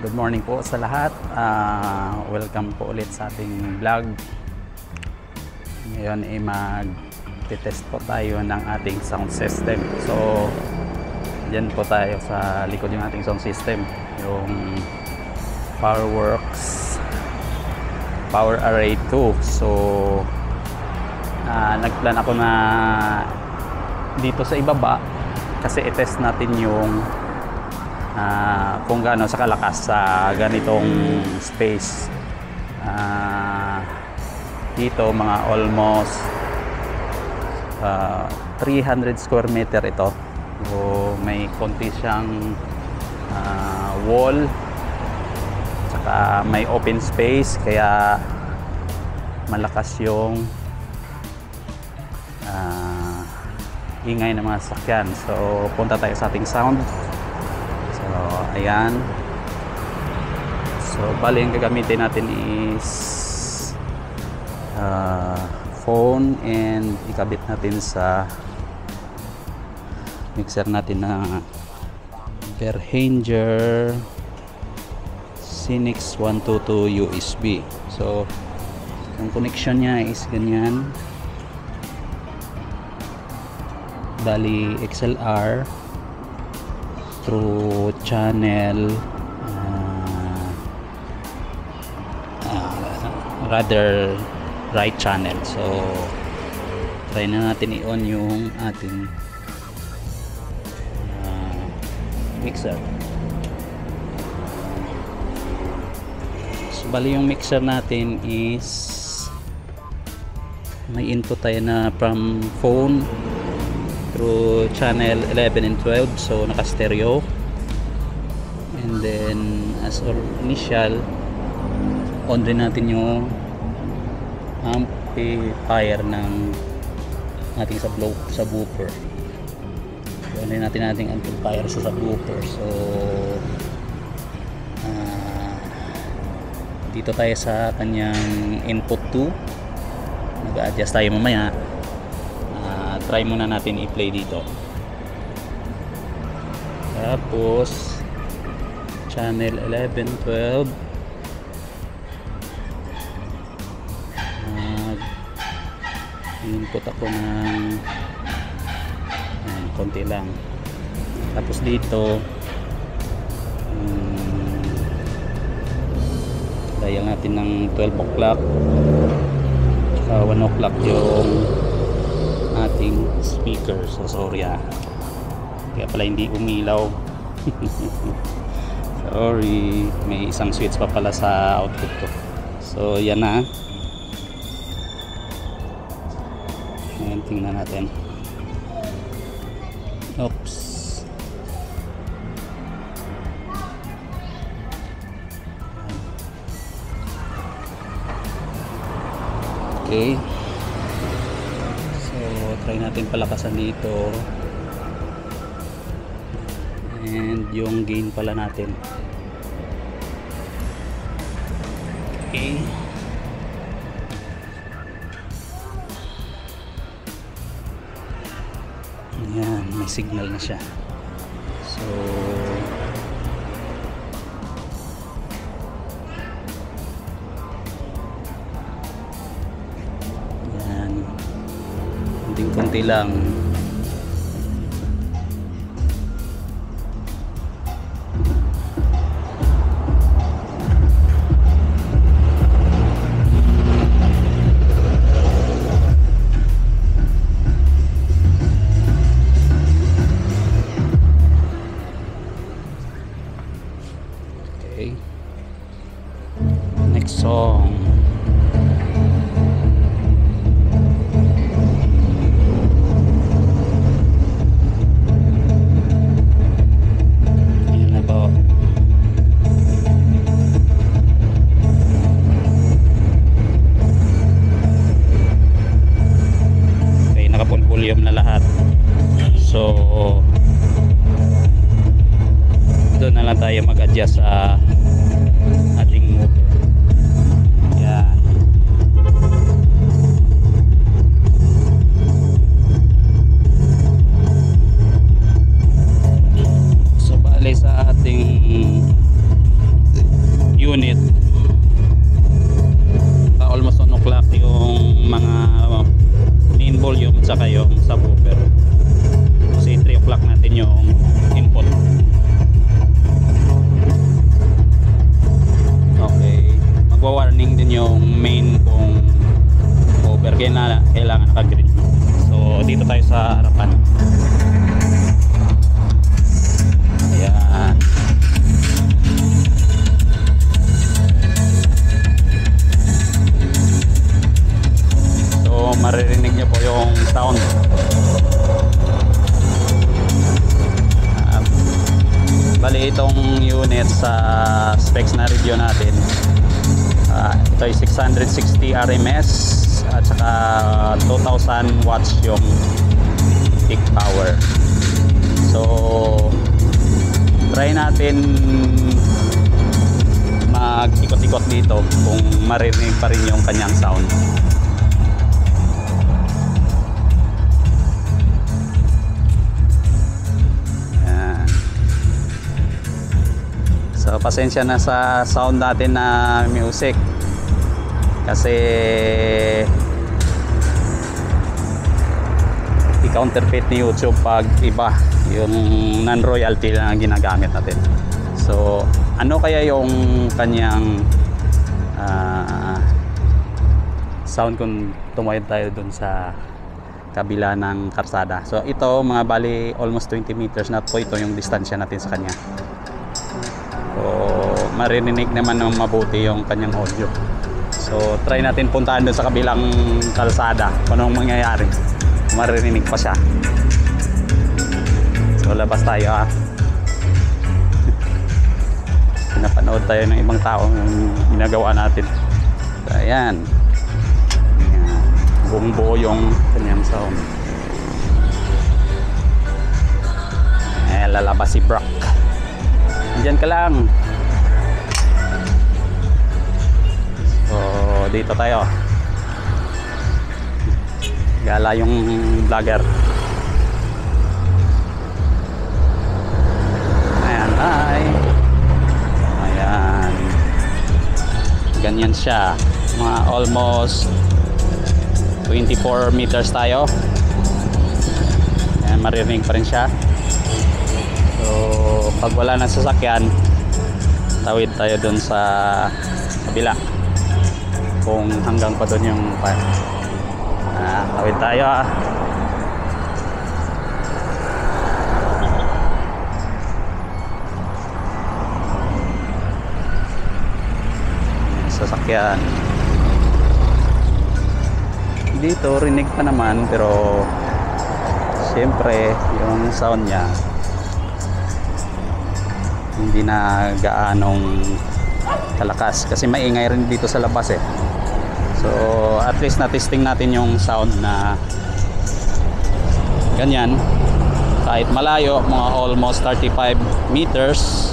Good morning po sa lahat. Welcome po ulit sa ating vlog. Ngayon ay mag-test po tayo ng ating sound system. So, dyan po tayo sa likod yung ating sound system. Yung Powerworks Power Array 2. So, nagplan ako na dito sa ibaba kasi i-test natin yung kung gaano sa kalakas sa ganitong space. Dito mga almost 300 square meter ito. So, may konti siyang wall, saka may open space, kaya malakas yung ingay ng mga sasakyan. So punta tayo sa ating sound. So ayan. So bali ang gagamitin natin is phone, and ikabit natin sa mixer natin na Behringer Cynix 122 USB. So ang connection niya is ganyan, bali XLR through channel rather right channel. So try na natin i-on yung ating mixer. So bali yung mixer natin is may input tayo na from phone through channel 11 and 12, so naka stereo. And then as initial, on din natin yung amplifier ng ating subwoofer. So on din natin ating amplifier sa subwoofer. So dito tayo sa kanyang input 2. Mag-adjust tayo mamaya. Try muna natin i-play dito. Tapos channel 11, 12, input ako ng konti lang. Tapos dito dial natin ng 12 o'clock saka 1 o'clock yung ating speaker. So sorry kaya pala hindi umilaw. Sorry, may isang switch pa pala sa output ko. So yan na. Ayan, tingnan natin. Oops. Okay. Try natin palakasan dito, and yung gain pala natin. Okay, yan, may signal na siya. So konti lang. Okay. Next song. Volume na lahat. So doon na lang tayo mag-adjust sa ating motor. Yan. So bali sa ating main volume tsaka yung subwoofer. Kasi 3 o'clock natin yung input. Okay, magwa-warning din yung main kung over, kaya na kailangan naka-green. So dito tayo sa harapan. Ayan. So maririnig niyo po yung sound. Bali itong unit sa specs na review natin, ito ay 660 RMS at saka 2000 watts yung peak power. So try natin mag-ikot-ikot dito kung maririnig pa rin yung kanyang sound. So pasensya na sa sound natin na music kasi i-counterfeit ni YouTube pag iba yung non-royalty na ginagamit natin. So ano kaya yung kanyang sound kung tumayod tayo dun sa kabila ng karsada. So ito mga bali almost 20 meters na po ito yung distansya natin sa kanya. So maririnig naman ng mabuti yung kanyang audio. So try natin puntahan doon sa kabilang kalsada kung anong mangyayari. Maririnig pa siya. So labas tayo Pinapanood tayo ng ibang tao yung ginagawa natin. So ayan. Buong buo yung kanyang sound. Lalabas si Brock. Diyan ka lang. So dito tayo. Gala yung vlogger. Ayan, hi. Ayan. Ganyan siya. Mga almost 24 meters tayo. Ayan, maririnig pa rin siya. So pag wala ng sasakyan, tawid tayo dun sa kabila kung hanggang pa dun yung tawid tayo sasakyan dito, rinig pa naman pero siyempre yung sound nya hindi na gaanong kalakas kasi maingay rin dito sa labas eh. So at least na-testing natin yung sound na ganyan kahit malayo, mga almost 35 meters,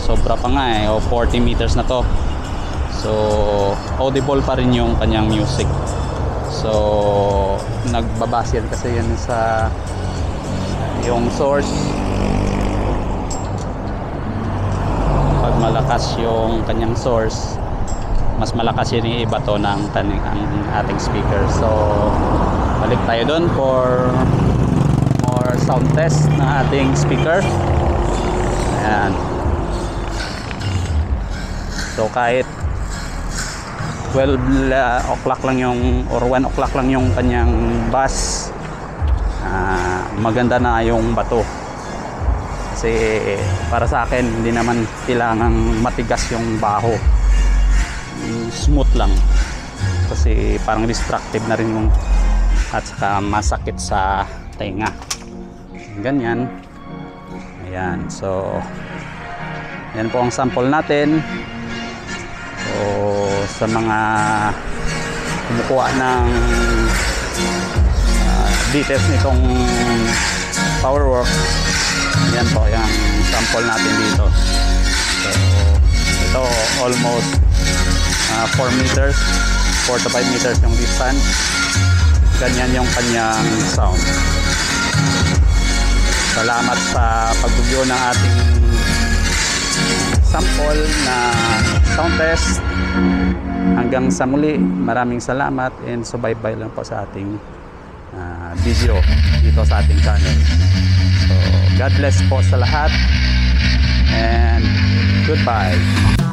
sobra pa nga eh, o 40 meters na to. So audible pa rin yung kanyang music. So nagbabase yan kasi yan sa yung source. Pag malakas yung kanyang source, mas malakas yun yung iba to ng ang ating speaker. So balik tayo dun for more sound test ng ating speaker. Ayan. So kahit 12 o'clock lang yung or 1 o'clock lang yung kanyang bass, maganda na yung bato. Kasi para sa akin hindi naman kailangang matigas yung baho, smooth lang kasi parang destructive na rin yung at saka masakit sa tenga ganyan. Ayan, so yan po ang sample natin. So sa mga kumukuha ng details nitong Powerworks, yan po yung sample natin dito. So ito almost 4 meters, 4 to 5 meters yung distance. Ganyan yung kanyang sound. Salamat sa pag-review ng ating sample na sound test. hanggang sa muli, maraming salamat and subaybay lang po sa ating video dito sa ating channel. So God bless po sa lahat and goodbye.